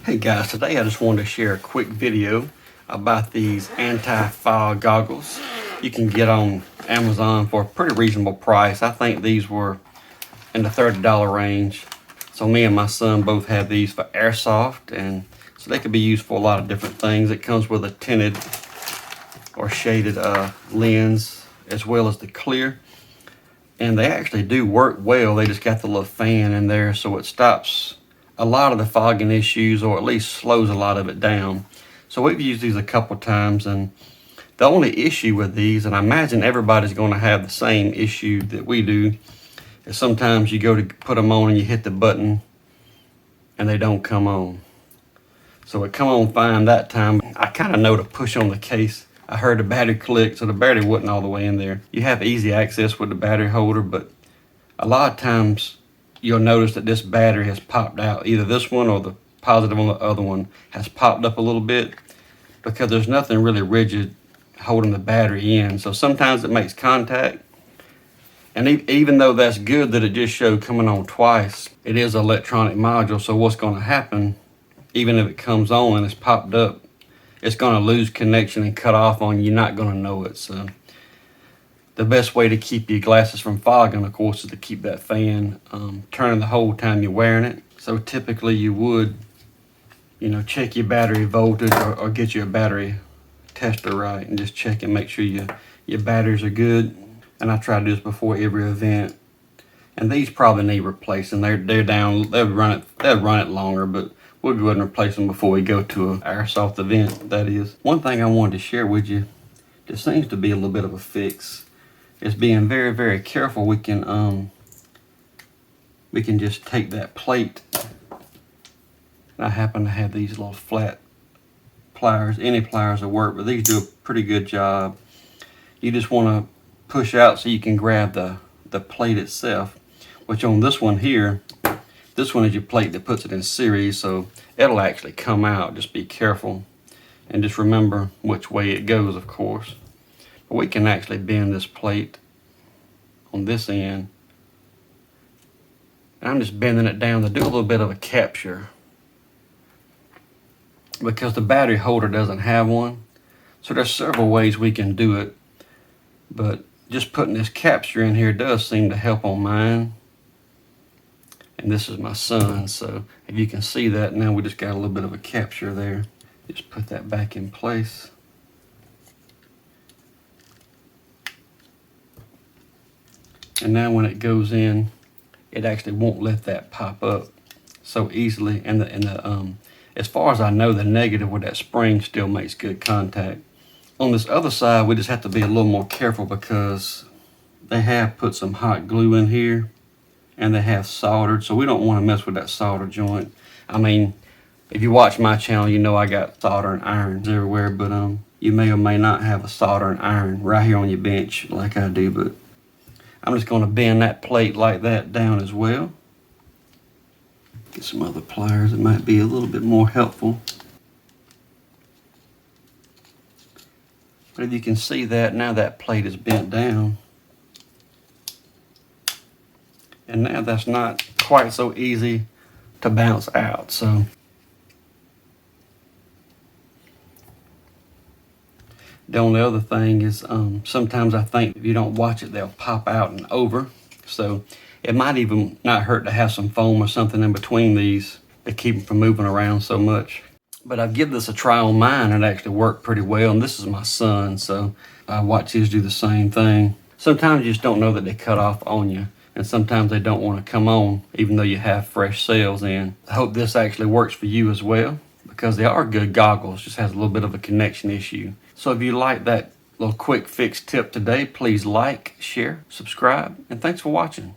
Hey guys, today I just wanted to share a quick video about these anti-fog goggles you can get on Amazon for a pretty reasonable price. I think these were in the $30 range. So me and my son both have these for AirSoft, and so they could be used for a lot of different things. It comes with a tinted or shaded lens as well as the clear. And they actually do work well. They just got the little fan in there so it stops a lot of the fogging issues, or at least slows a lot of it down. So we've used these a couple times, and the only issue with these, and I imagine everybody's going to have the same issue that we do, is sometimes you go to put them on and you hit the button and they don't come on. So it come on fine that time. I kind of know to push on the case. I heard the battery click, so the battery wasn't all the way in there. You have easy access with the battery holder, but a lot of times you'll notice that this battery has popped out. Either this one or the positive on the other one has popped up a little bit, because there's nothing really rigid holding the battery in. So sometimes it makes contact, and even though that's good that it just showed coming on twice, it is an electronic module. So what's going to happen, even if it comes on and it's popped up, it's going to lose connection and cut off on you. You're not going to know it. So the best way to keep your glasses from fogging, of course, is to keep that fan turning the whole time you're wearing it. So typically you would, check your battery voltage, or get your battery tester right and just check and make sure your batteries are good. And I try to do this before every event. And these probably need replacing. They're down. They'll run it longer, but we'll go ahead and replace them before we go to an AirSoft event, that is. One thing I wanted to share with you, there seems to be a little bit of a fix. It's being very, very careful. We can just take that plate. I happen to have these little flat pliers. Any pliers will work, but these do a pretty good job. You just want to push out so you can grab the plate itself, which on this one here, this one is your plate that puts it in series, so it'll actually come out. Just be careful and just remember which way it goes, of course. But we can actually bend this plate on this end. And I'm just bending it down to do a little bit of a capture, because the battery holder doesn't have one. So there's several ways we can do it, but just putting this capture in here does seem to help on mine. And this is my son, so if you can see that, now we just got a little bit of a capture there. Just put that back in place. And now when it goes in, it actually won't let that pop up so easily. And as far as I know, the negative with that spring still makes good contact. On this other side, we just have to be a little more careful, because they have put some hot glue in here and they have soldered, so we don't want to mess with that solder joint. I mean, if you watch my channel, you know I got soldering irons everywhere, but you may or may not have a soldering iron right here on your bench like I do. But I'm just going to bend that plate like that down as well. Get some other pliers that might be a little bit more helpful. But if you can see that, now that plate is bent down. And now that's not quite so easy to bounce out. So the only other thing is sometimes I think if you don't watch it, they'll pop out and over. So it might even not hurt to have some foam or something in between these to keep them from moving around so much. But I've given this a try on mine, and it actually worked pretty well. And this is my son, so I watch his do the same thing. Sometimes you just don't know that they cut off on you, and sometimes they don't want to come on even though you have fresh cells in. I hope this actually works for you as well, because they are good goggles, just has a little bit of a connection issue. So if you like that little quick fix tip today, please like, share, subscribe, and thanks for watching.